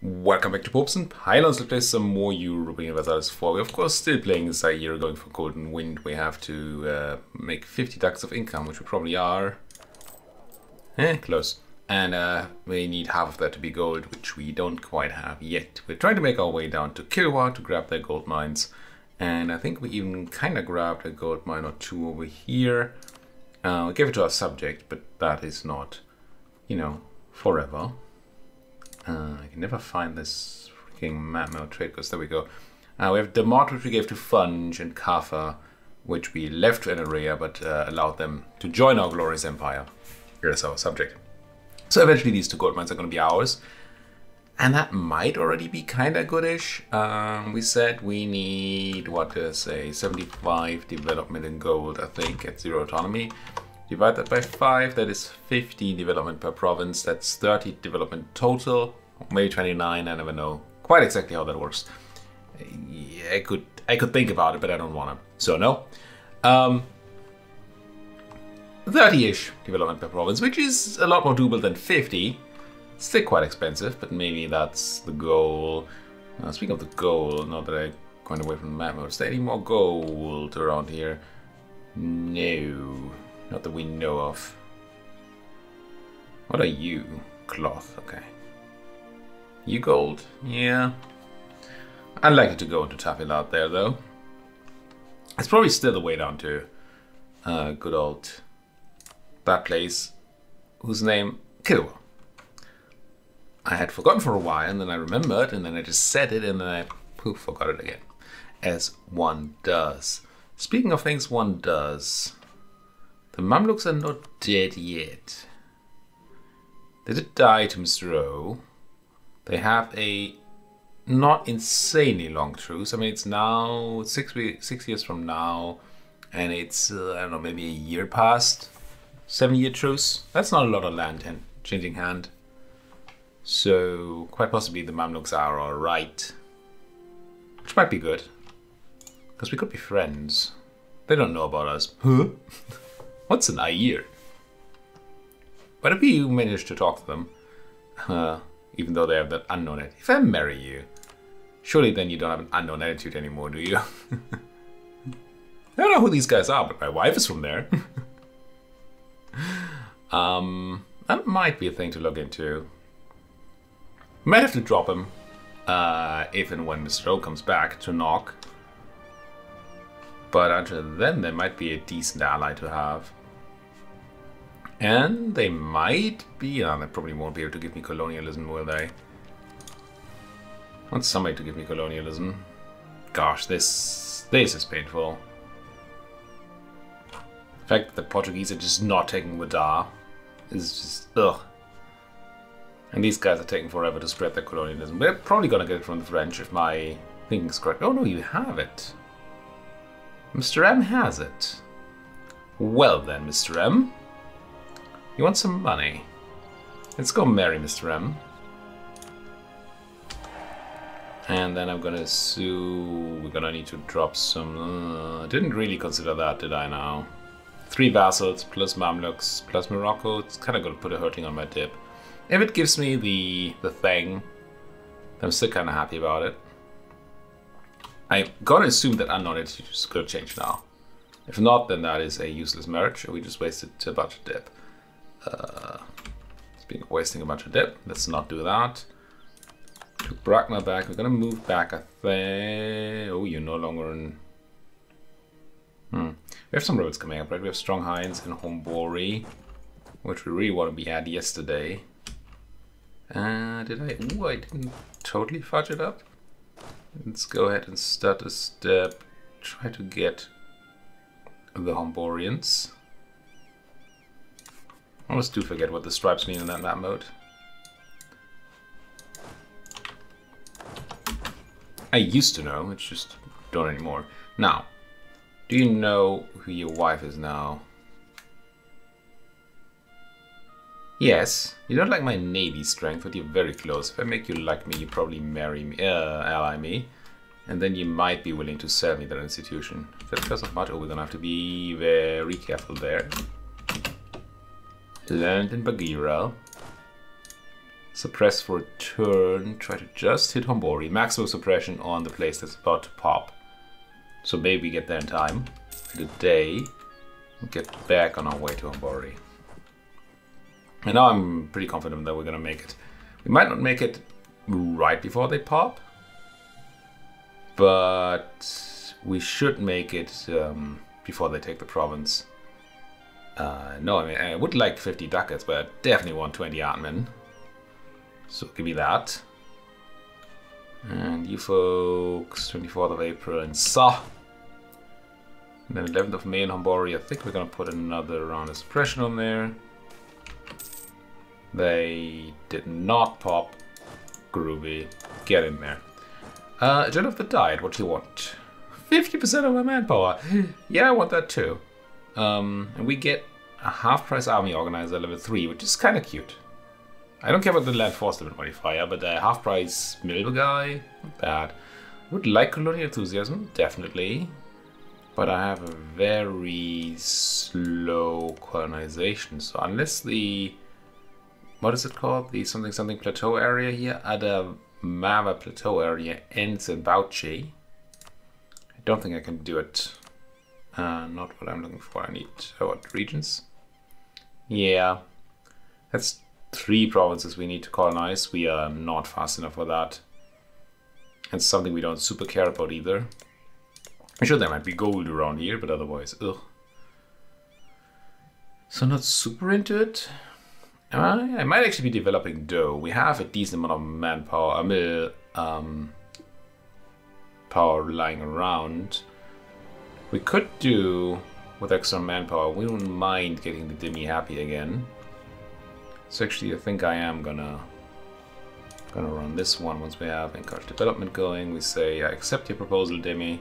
Welcome back to Popes and Pylons. Let's play some more European Universalis 4. We're of course still playing Zaire, going for Golden Wind. We have to make 50 ducats of income, which we probably are. Close. And we need half of that to be gold, which we don't quite have yet. We're trying to make our way down to Kilwa to grab their gold mines. And I think we even kind of grabbed a gold mine or two over here. We gave it to our subject, but that is not, you know, forever. I can never find this freaking map mode trade course. There we go. We have Demot, which we gave to Funge, and Kafa, which we left to Enerea, but allowed them to join our glorious empire. Here's our subject. So eventually these two gold mines are going to be ours. And that might already be kind of goodish. We said we need, what to say, 75 development in gold, I think, at 0 autonomy. Divide that by 5, that is 50 development per province. That's 30 development total, maybe 29, I never know quite exactly how that works. Yeah, I could think about it, but I don't want to. So no. 30-ish development per province, which is a lot more doable than 50. Still quite expensive, but maybe that's the goal. Speaking of the goal, not that I'm going away from the map mode, is there any more gold around here? No. Not that we know of. What are you? Cloth, okay. You gold? Yeah. I'd like it to go into Tafilad there, though. It's probably still the way down to good old that place, whose name? Kilwa. I had forgotten for a while, and then I remembered, and then I just said it, and then I poof, forgot it again. As one does. Speaking of things one does, the Mamluks are not dead yet. They did die to Mr. O. They have a not insanely long truce. I mean, it's now 6 years from now, and it's, I don't know, maybe a year past. 7-year truce. That's not a lot of land changing hand. So, quite possibly the Mamluks are alright. Which might be good. Because we could be friends. They don't know about us. Huh? What's an Air? What if you manage to talk to them? Even though they have that unknown attitude. If I marry you, surely then you don't have an unknown attitude anymore, do you? I don't know who these guys are, but my wife is from there. That might be a thing to look into. Might have to drop him if and when Mr. O comes back to knock. But until then, they might be a decent ally to have. And they might be... they probably won't be able to give me colonialism, will they? I want somebody to give me colonialism. Gosh, this is painful. The fact that the Portuguese are just not taking Wadar is just... ugh. And these guys are taking forever to spread their colonialism. They're probably going to get it from the French if my thinking is correct. Oh no, you have it. Mr. M has it. Well then, Mr. M. You want some money? Let's go marry Mr. M. And then I'm gonna sue... We're gonna need to drop some... didn't really consider that, did I now? 3 vassals, plus Mamluks, plus Morocco. It's kind of gonna put a hurting on my dip. If it gives me the thing, then I'm still kind of happy about it. I'm gonna assume that unknown attitude is gonna change now. If not, then that is a useless marriage, and we just wasted a bunch of dip. Speaking of wasting a bunch of dip, let's not do that. Took Bragna back. We're gonna move back, I think. Oh, you're no longer in... We have some roads coming up, right? We have Strong Hinds and Hombori, which we really want to be at yesterday. Did I? Ooh, I didn't totally fudge it up. Let's go ahead and start a step. Try to get the Homborians. I almost do forget what the stripes mean in that map mode. I used to know, it's just don't anymore. Now, do you know who your wife is now? Yes, you don't like my navy strength, but you're very close. If I make you like me, you probably marry me, ally me. And then you might be willing to sell me that institution. If that doesn't matter, we're gonna have to be very careful there. Learned in Bagheera. Suppress for a turn. Try to just hit Hombori. Maximum suppression on the place that's about to pop. So maybe we get there in time. Wait a day. And get back on our way to Hombori. And now I'm pretty confident that we're gonna make it. We might not make it right before they pop. But we should make it before they take the province. No, I mean, I would like 50 ducats, but I definitely want 20 admin. So give me that. And you folks, 24th of April in Sa. And then 11th of May in Hombori. I think we're going to put another round of suppression on there. They did not pop. Groovy. Get in there. Agenda of the Diet, what do you want? 50% of my manpower. Yeah, I want that too. And we get a half-price army organizer level 3, which is kind of cute. I don't care about the land force limit modifier, but a half-price middle guy, not bad. Would like colonial enthusiasm, definitely. But I have a very slow colonization, so unless the... What is it called? The something plateau area here? Adamava plateau area ends in Bauchi. I don't think I can do it. Not what I'm looking for. I need what regions? Yeah, that's 3 provinces we need to colonize. We are not fast enough for that. It's something we don't super care about either. I'm sure there might be gold around here, but otherwise, ugh. So not super into it. I might actually be developing dough. We have a decent amount of manpower, power lying around. We could do with extra manpower. We don't mind getting the Demi happy again. So actually, I think I am gonna run this one once we have encourage development going. We say, I accept your proposal, Demi.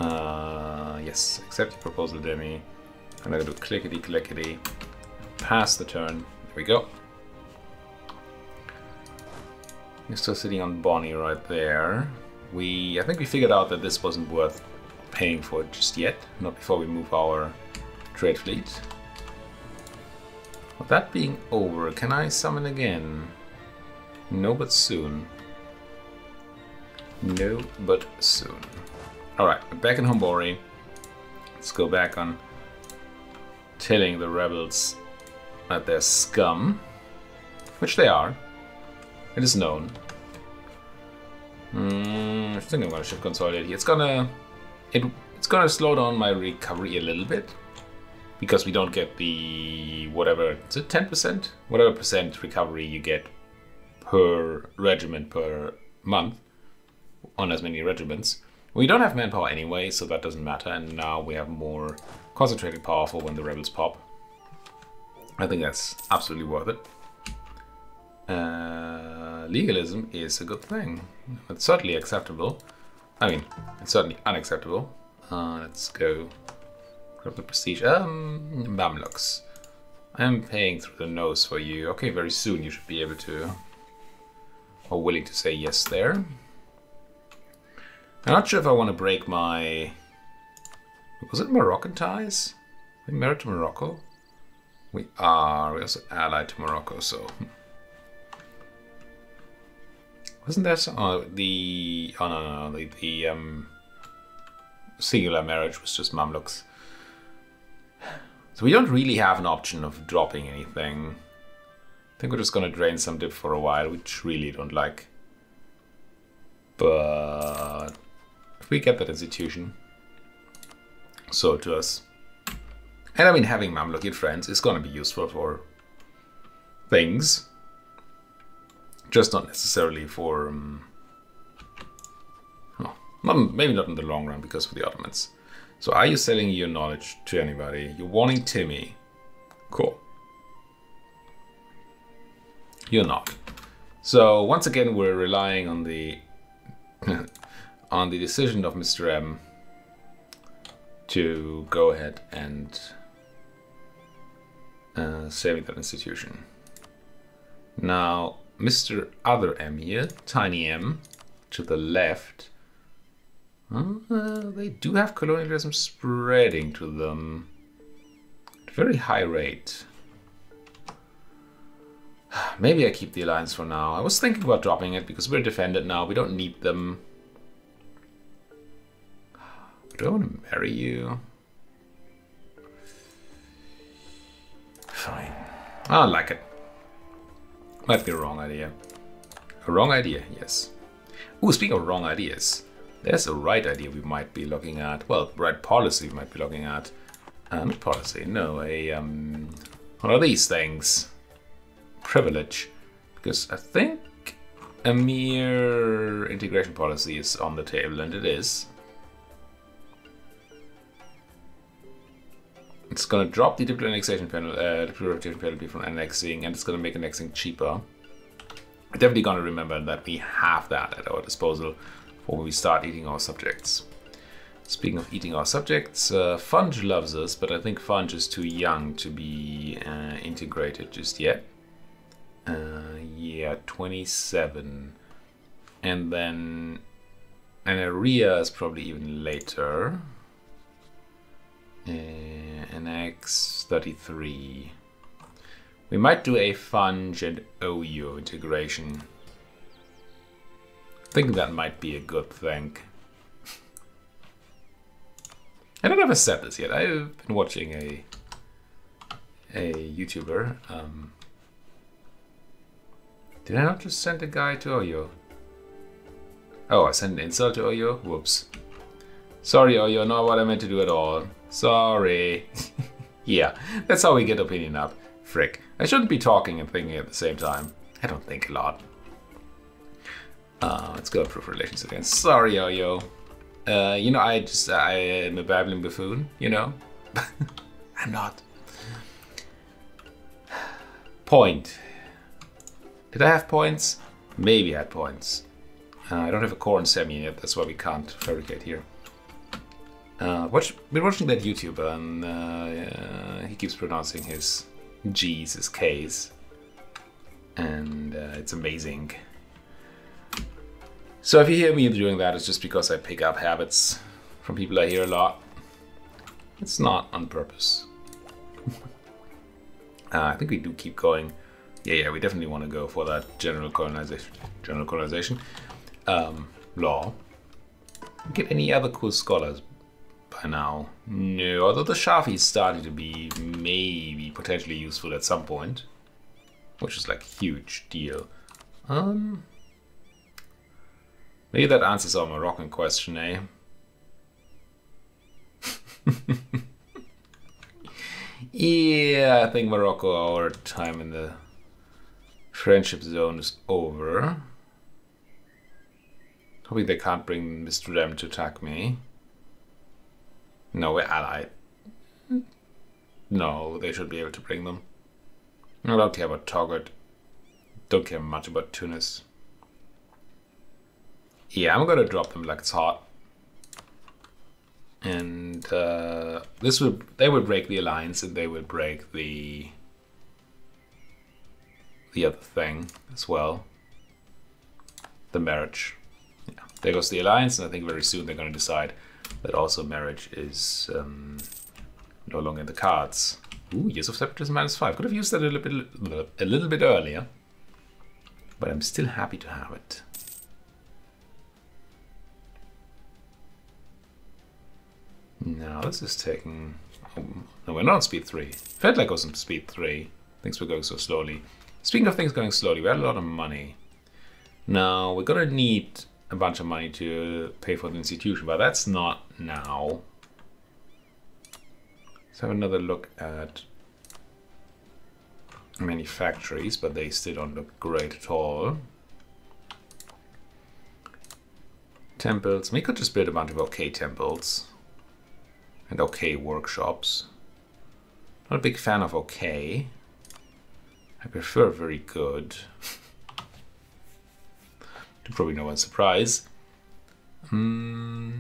Yes, accept your proposal, Demi. I'm gonna do clickety clickety. Pass the turn. There we go. You're still sitting on Bonnie right there. I think we figured out that this wasn't worth paying for just yet, not before we move our trade fleet. With that being over, can I summon again? No, but soon. No, but soon. Alright, we're back in Hombori. Let's go back on telling the rebels that they're scum, which they are. It is known. I think I'm gonna shift consolidate here. It's gonna slow down my recovery a little bit because we don't get the whatever, is it 10%? Whatever percent recovery you get per regiment per month on as many regiments. We don't have manpower anyway, so that doesn't matter, and now we have more concentrated power for when the rebels pop. I think that's absolutely worth it. Legalism is a good thing. It's certainly acceptable. I mean, it's certainly unacceptable. Let's go grab the prestige. Mamluks. I'm paying through the nose for you. Okay, very soon you should be able to, or willing to say yes there. I'm not sure if I want to break my... Was it Moroccan ties? Are we married to Morocco? We are. We're also allied to Morocco, so... Wasn't there some... Oh, the singular marriage was just Mamluks. So we don't really have an option of dropping anything. I think we're just going to drain some dip for a while, which really don't like. But... if we get that institution, so to us. And I mean, having Mamluki friends is going to be useful for things. Just not necessarily for... maybe not in the long run because of the Ottomans. So are you selling your knowledge to anybody? You're wanting Timmy. Cool. You're not. So once again, we're relying on the... on the decision of Mr. M to go ahead and save that institution. Now, Mr. Other M here, Tiny M, to the left, they do have colonialism spreading to them at a very high rate. Maybe I keep the alliance for now. I was thinking about dropping it because we're defended now. We don't need them. Do I want to marry you? Fine. I like it. Might be a wrong idea. A wrong idea, yes. Ooh, speaking of wrong ideas, there's a right idea we might be looking at. Well, right policy we might be looking at. Not policy, no, one of these things. Privilege. Because I think a mere integration policy is on the table, and it is. It's going to drop the diplomatic annexation penalty from annexing, and it's going to make annexing cheaper. We're definitely going to remember that we have that at our disposal for when we start eating our subjects. Speaking of eating our subjects, Funge loves us, but I think Funge is too young to be integrated just yet. Yeah, 27. And then Anaria is probably even later. Annex 33. We might do a Funge and Oyo integration. I think that might be a good thing. I don't know if I said this yet. I've been watching a YouTuber. Did I not just send a guy to Oyo? Oh, I sent an insult to Oyo? Whoops. Sorry, Oyo, not what I meant to do at all. Sorry. Yeah, that's how we get opinion up. Frick. I shouldn't be talking and thinking at the same time. I don't think a lot. Let's go improve relations again. Sorry, Oyo. You know, I am a babbling buffoon, you know? I'm not. Point. Did I have points? Maybe I had points. I don't have a core and semi yet, that's why we can't fabricate here. Been watching that YouTuber, and he keeps pronouncing his G's as K's. And it's amazing. So if you hear me doing that, it's just because I pick up habits from people I hear a lot. It's not on purpose. I think we do keep going. Yeah, we definitely want to go for that general colonization. Law. Get any other cool scholars by now? No, although the Shafi is starting to be maybe potentially useful at some point, which is like a huge deal. Maybe that answers our Moroccan question, eh? Yeah, I think Morocco, our time in the friendship zone is over. Hoping they can't bring Mr. Dem to attack me. No, we're allied. No, they should be able to bring them. I don't care about Togot. Don't care much about Tunis. Yeah, I'm gonna drop them like it's hot. And they will break the alliance, and they will break the other thing as well. The marriage. Yeah, there goes the alliance, and I think very soon they're gonna decide that also marriage is no longer in the cards. Ooh, Years of Separatism -5. Could have used that a little bit earlier, but I'm still happy to have it. Now this is taking. No, we're not on speed 3. Felt like I was on speed 3. Things were going so slowly. Speaking of things going slowly, we had a lot of money. Now we're gonna need a bunch of money to pay for the institution, but that's not now. Let's have another look at many factories, but they still don't look great at all. Temples. We could just build a bunch of okay temples and okay workshops. Not a big fan of okay. I prefer very good. Probably no one's surprise. And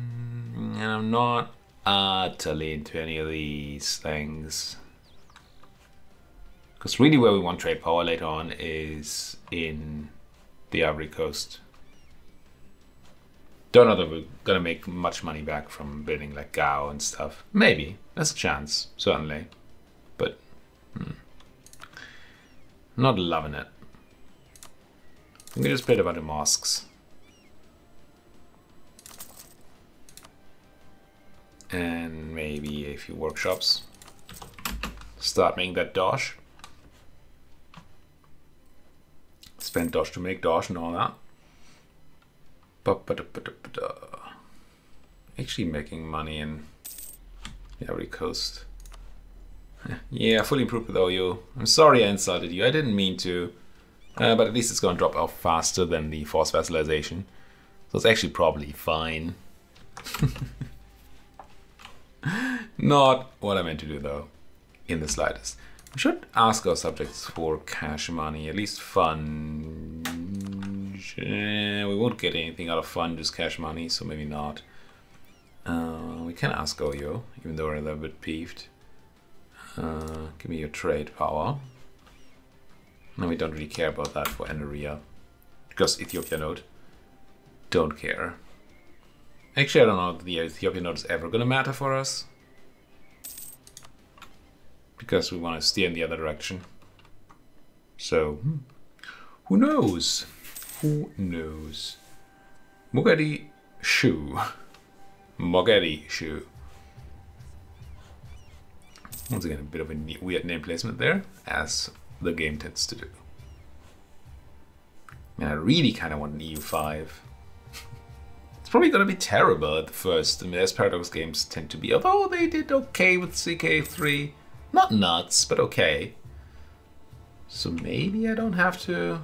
I'm not utterly into any of these things. Because really where we want trade power later on is in the Ivory Coast. Don't know that we're gonna make much money back from building like Gao and stuff. Maybe. There's a chance, certainly. But not loving it. We can just build a bunch of mosques. And maybe a few workshops. Start making that dosh. Spend dosh to make dosh and all that. Actually making money in the Ivory Coast. Yeah, fully improved with OU. I'm sorry I insulted you. I didn't mean to. But at least it's going to drop off faster than the forced vassalization. So it's actually probably fine. Not what I meant to do though, in the slightest. We should ask our subjects for cash money, at least fun. We won't get anything out of fun, just cash money, so maybe not. We can ask Oyo, even though we're a little bit peeved. Give me your trade power. No, we don't really care about that for Eneria, because Ethiopia node don't care. Actually, I don't know if the Ethiopia node is ever going to matter for us, because we want to steer in the other direction. So, who knows? Who knows? Mogadishu. Mogadishu. Once again, a bit of a weird name placement there, as the game tends to do. And I really kind of want an EU5. It's probably going to be terrible at the first. I mean, as Paradox games tend to be, although they did okay with CK3. Not nuts, but okay. So maybe I don't have to...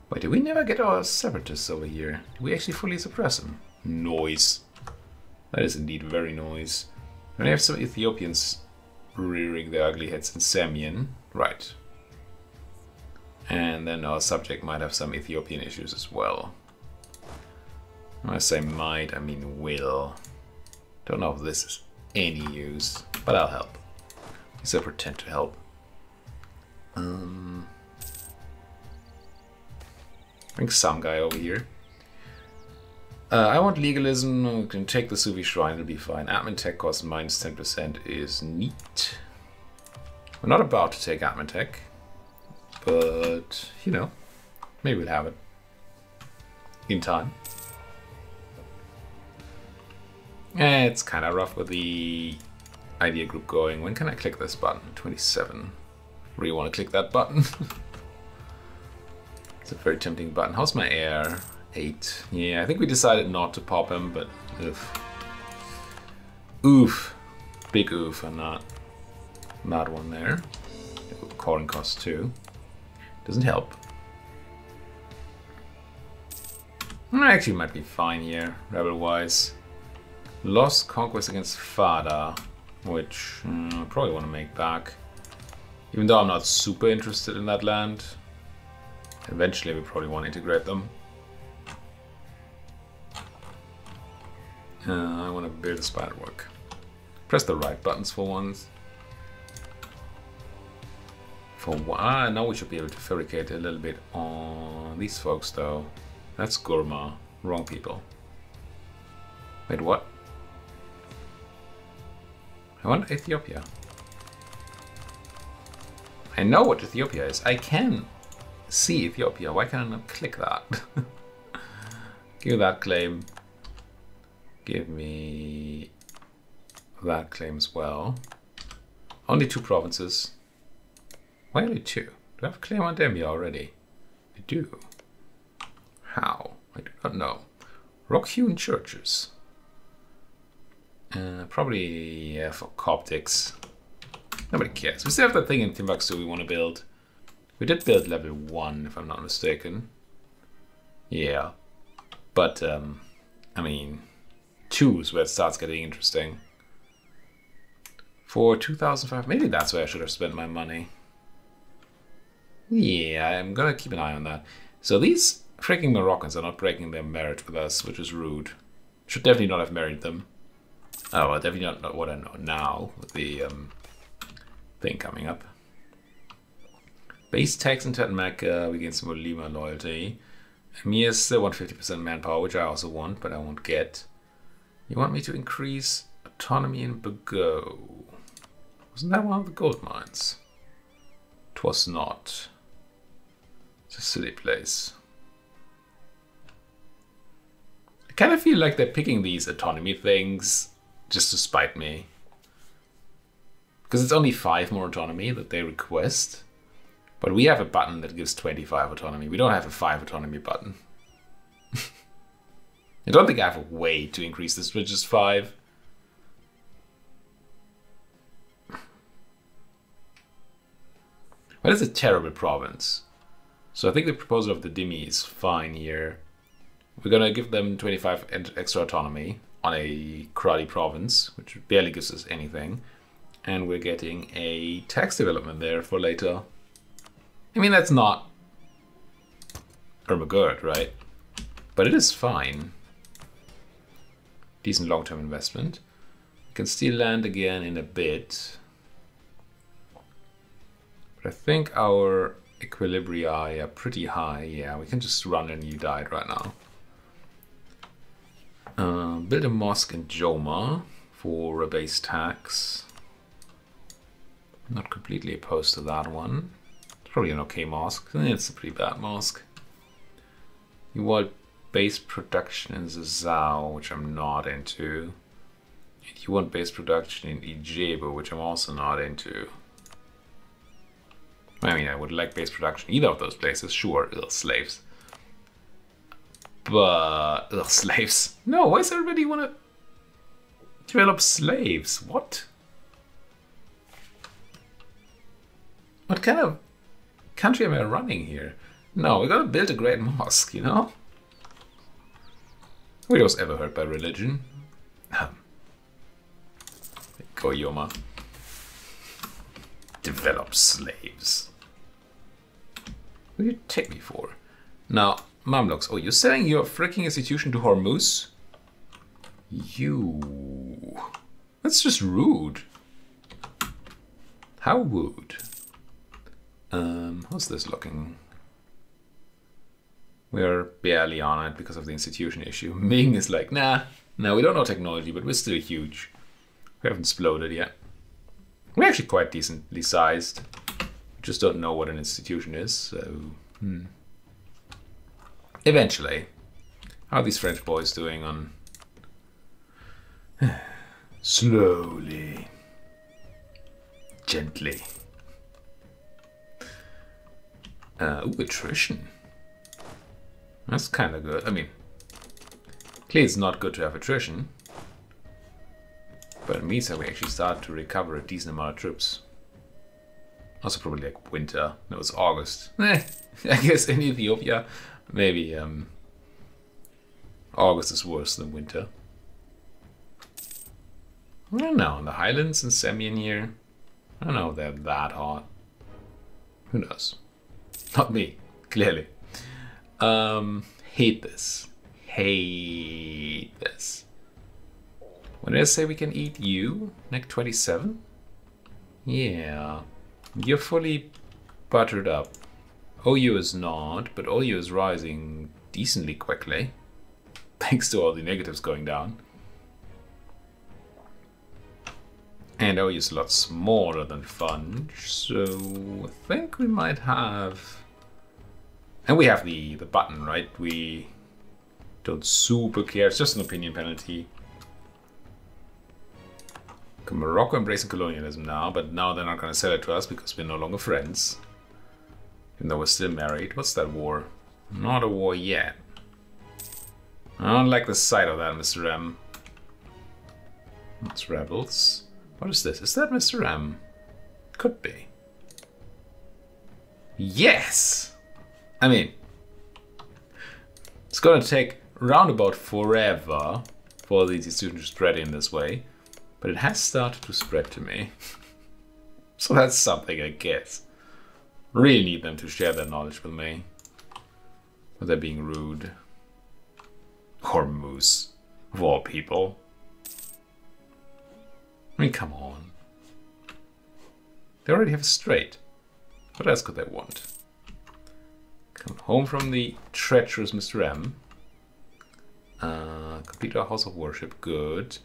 Wait, did we never get our separatists over here? Did we actually fully suppress them? Noise. That is indeed very noise. And we have some Ethiopians rearing their ugly heads in Samian. Right. And then our subject might have some Ethiopian issues as well. When I say might, I mean will. Don't know if this is any use, but I'll help. At least I pretend to help. Bring some guy over here. I want legalism. We can take the Sufi Shrine, it'll be fine. Admin tech cost minus 10% is neat. We're not about to take admin tech, but you know, maybe we'll have it in time. It's kind of rough with the idea group going. When can I click this button? 27. Really want to click that button. It's a very tempting button. How's my air? 8. Yeah, I think we decided not to pop him, but oof. Oof. Big oof on that one there. Calling cost 2. Doesn't help. Actually might be fine here, rebel-wise. Lost conquest against Fada, which I probably want to make back. Even though I'm not super interested in that land. Eventually we probably want to integrate them. I want to build a spiderwork. Press the right buttons for once. Now we should be able to fabricate a little bit on these folks though. That's Gurma. Wrong people. Wait, what? I want Ethiopia. I know what Ethiopia is. I can see Ethiopia. Why can't I not click that? Give that claim. Give me that claim as well. Only 2 provinces. Why only 2? Do I have a claim on Demia already? I do. How? I do not know. Rock-hewn churches. Probably for Coptics. Nobody cares. We still have that thing in Timbuktu we want to build. We did build level 1, if I'm not mistaken. Yeah. But, I mean, 2 is where it starts getting interesting. For 2005, maybe that's where I should have spent my money. Yeah, I'm gonna keep an eye on that. So these freaking Moroccans are not breaking their marriage with us, which is rude. Should definitely not have married them. Oh, well, definitely not what I know now with the thing coming up. Base tax in Tatmaka, we gain some more Lima loyalty. Emir still want 50% manpower, which I also want, but I won't get. You want me to increase autonomy in Bago? Wasn't that one of the gold mines? 'Twas not. It's a silly place. I kind of feel like they're picking these autonomy things just to spite me. Because it's only 5 more autonomy that they request. But we have a button that gives 25 autonomy. We don't have a 5 autonomy button. I don't think I have a way to increase this with just 5. But it's a terrible province. So I think the proposal of the Dhimmi is fine here. We're gonna give them 25 extra autonomy on a karate province, which barely gives us anything. And we're getting a tax development there for later. I mean, that's not Ermagerd, right? But it is fine. Decent long-term investment. We can steal land again in a bit. But I think our equilibria are pretty high. Yeah, we can just run a new diet right now. Build a mosque in Joma for a base tax. Not completely opposed to that one. It's probably an okay mosque. It's a pretty bad mosque. You want base production in Zazao, which I'm not into. And you want base production in Ijebu, which I'm also not into. I mean, I would like base production either of those places, sure. Ugh, slaves. But ugh, slaves. No, why does everybody want to develop slaves? What? What kind of country am I running here? No, we're gonna build a great mosque, you know? Who was ever hurt by religion? Go, Yoma. Develop slaves. What do you take me for? Now, Mamluks. Oh, you're selling your freaking institution to Hormuz? You. That's just rude. How rude. How's this looking? We're barely on it because of the institution issue. Ming is like, nah, we don't know technology, but we're still huge. We haven't exploded yet. We're actually quite decently sized. We just don't know what an institution is, so... Eventually. How are these French boys doing on... Slowly. Gently. Ooh, attrition. That's kind of good. I mean, clearly it's not good to have attrition. But it means that we actually start to recover a decent amount of troops. Also probably like winter. No, it's August. I guess in Ethiopia, maybe August is worse than winter. I don't know. In the Highlands and Semyon here, I don't know if they're that hot. Who knows? Not me, clearly. Hate this. Hate this. When did I say we can eat you? Neck 27? Yeah. You're fully buttered up. OU is not, but OU is rising decently quickly. Thanks to all the negatives going down. And OU is a lot smaller than Funge, so I think we might have... And we have the button, right? We don't super care. It's just an opinion penalty. Morocco embracing colonialism now, but now they're not going to sell it to us because we're no longer friends. Even though we're still married. What's that war? Not a war yet. I don't like the sight of that, Mr. M. It's rebels. What is this? Is that Mr. M? Could be. Yes! I mean, it's gonna take roundabout forever for these institutions to spread in this way, but it has started to spread to me. So that's something, I guess. Really need them to share their knowledge with me. But they're being rude. Hormuz, of all people. I mean, come on. They already have a strait. What else could they want? Come home from the treacherous Mr. M. Complete our house of worship. Good.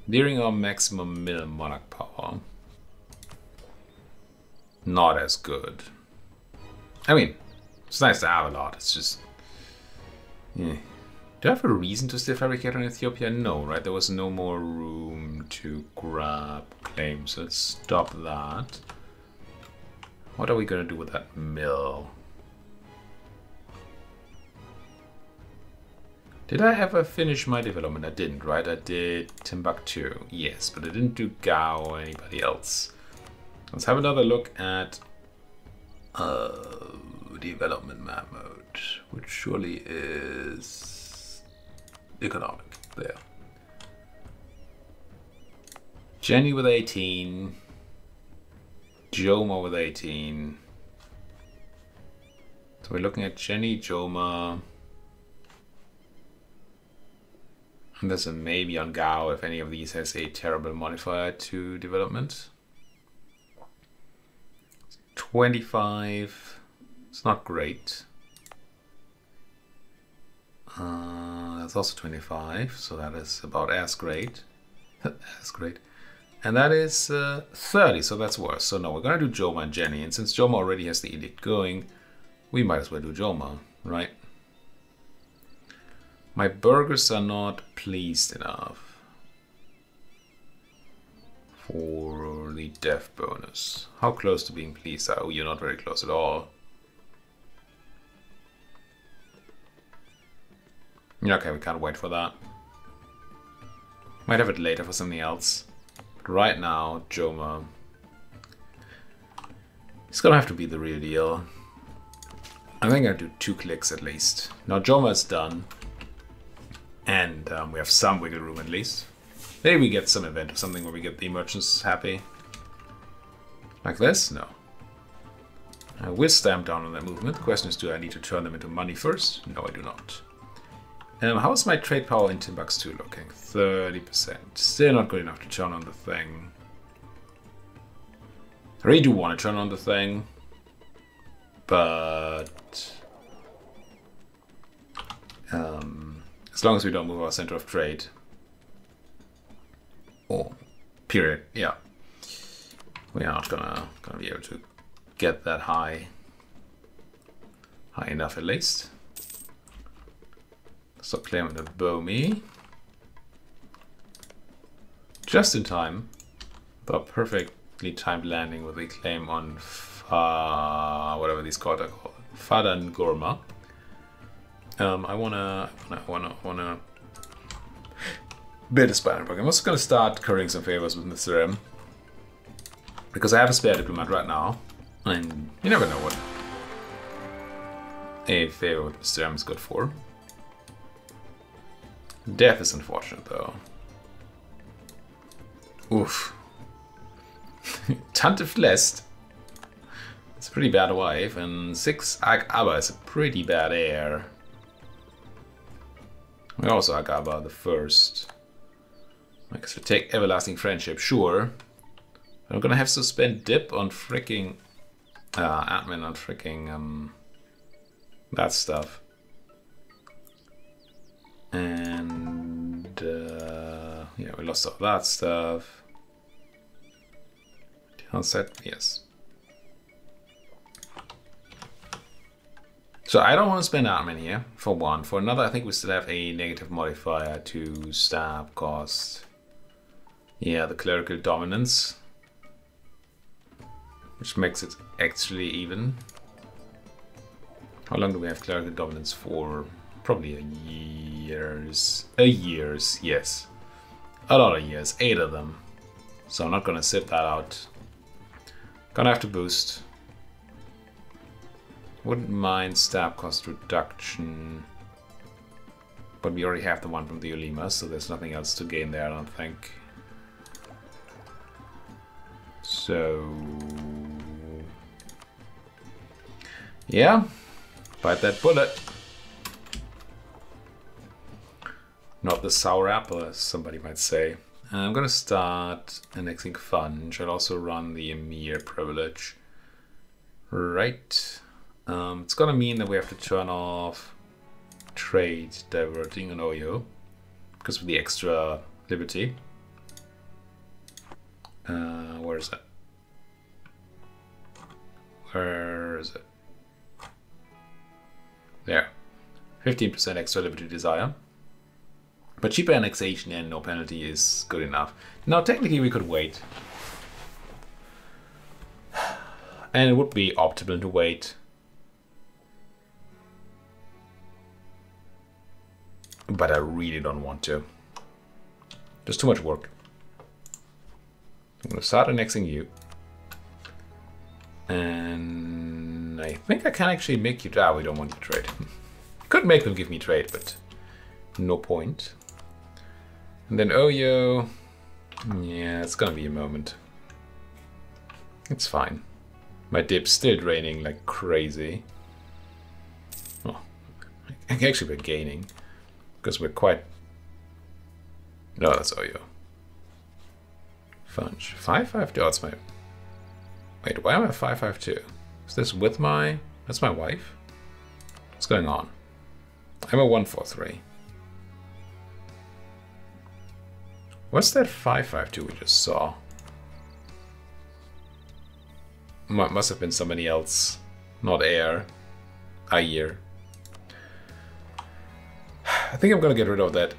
Nearing our maximum monarch power. Not as good. I mean, It's nice to have a lot. It's just, yeah. Do I have a reason to still fabricate on Ethiopia? No, right? There was no more room to grab claims. Let's stop that. What are we gonna do with that mill? Did I ever finish my development? I didn't, right? I did Timbuktu, yes, but I didn't do Gao or anybody else. Let's have another look at development map mode, which surely is economic. There. Jenny with 18. Joma with 18. So we're looking at Jenny, Joma. And there's a maybe on Gao if any of these has a terrible modifier to development. 25. It's not great. That's also 25, so that is about as great. As great. And that is 30, so that's worse. So no, we're gonna do Joma and Jenny, and since Joma already has the edict going, we might as well do Joma, right? My burghers are not pleased enough for the death bonus. How close to being pleased are we? You're not very close at all. Okay, we can't wait for that. Might have it later for something else. But right now, Joma. It's gonna have to be the real deal. I think I'll do 2 clicks at least. Now Joma is done. And we have some wiggle room at least. Maybe we get some event or something where we get the merchants happy. Like this? No. I will stamp down on that movement. The question is, do I need to turn them into money first? No, I do not. How is my trade power in Timbuktu looking? 30%. Still not good enough to turn on the thing. I really do want to turn on the thing. But... as long as we don't move our center of trade. Oh, period. Yeah. We are not gonna be able to get that high. High enough at least. Stop claiming the Bomi. Just in time. The perfectly timed landing with a claim on whatever these cards are called. Fadan Gorma. I wanna build a Spanish program. I'm also gonna start currying some favors with Mr. M. Because I have a spare diplomat right now. And you never know what a favor with Mr. M is good for. Death is unfortunate though. Oof. Tante Flest. It's a pretty bad wife, and 6 Ag Abba is a pretty bad heir. We also Ag Abba the first. I guess we take Everlasting Friendship, sure. I'm gonna have to spend dip on freaking admin on freaking that stuff. And yeah, we lost all that stuff. Downside, yes. So I don't want to spend admin here, for one. For another, I think we still have a negative modifier to stab cost. Yeah, the clerical dominance. Which makes it actually even. How long do we have clerical dominance for? Probably years. Years, yes. A lot of years, 8 of them. So I'm not gonna sit that out. Gonna have to boost. Wouldn't mind stab cost reduction. But we already have the one from the Ulima, so there's nothing else to gain there, I don't think. So... yeah, bite that bullet. Not the sour apple, as somebody might say. I'm gonna start annexing Funge. I'll also run the Emir privilege. Right. It's gonna mean that we have to turn off trade diverting on Oyo because of the extra liberty. Where is it? Where is it? There. 15% extra liberty desire. But cheaper annexation and no penalty is good enough. Now, technically, we could wait. And it would be optimal to wait. But I really don't want to. There's too much work. I'm going to start annexing you. And I think I can actually make you... Ah, we don't want you to trade. Could make them give me trade, but no point. And then Oyo... Yeah, it's going to be a moment. It's fine. My dip's still draining like crazy. Oh, actually we're gaining. Because we're quite... No, that's Oyo. Funge. 552. Oh, it's my... Wait, why am I 552? Is this with my... That's my wife? What's going on? I'm a 143. What's that 552 we just saw? Must have been somebody else. Not Air. Ayer. I think I'm gonna get rid of that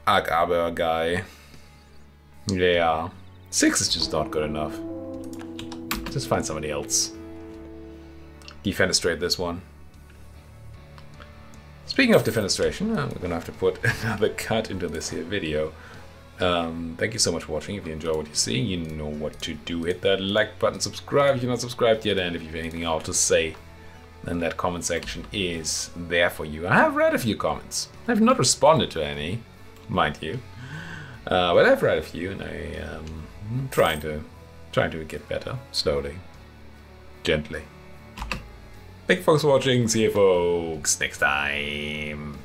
Agaber guy. Yeah. 6 is just not good enough. Just find somebody else. Defenestrate this one. Speaking of defenestration, we're gonna have to put another cut into this here video. Thank you so much for watching. If you enjoy what you see, you know what to do. Hit that like button, subscribe if you're not subscribed yet, and if you have anything else to say, then that comment section is there for you. I have read a few comments. I have not responded to any, mind you. But I've read a few, and I'm trying to get better, slowly, gently. Thank you folks for watching. See you folks next time.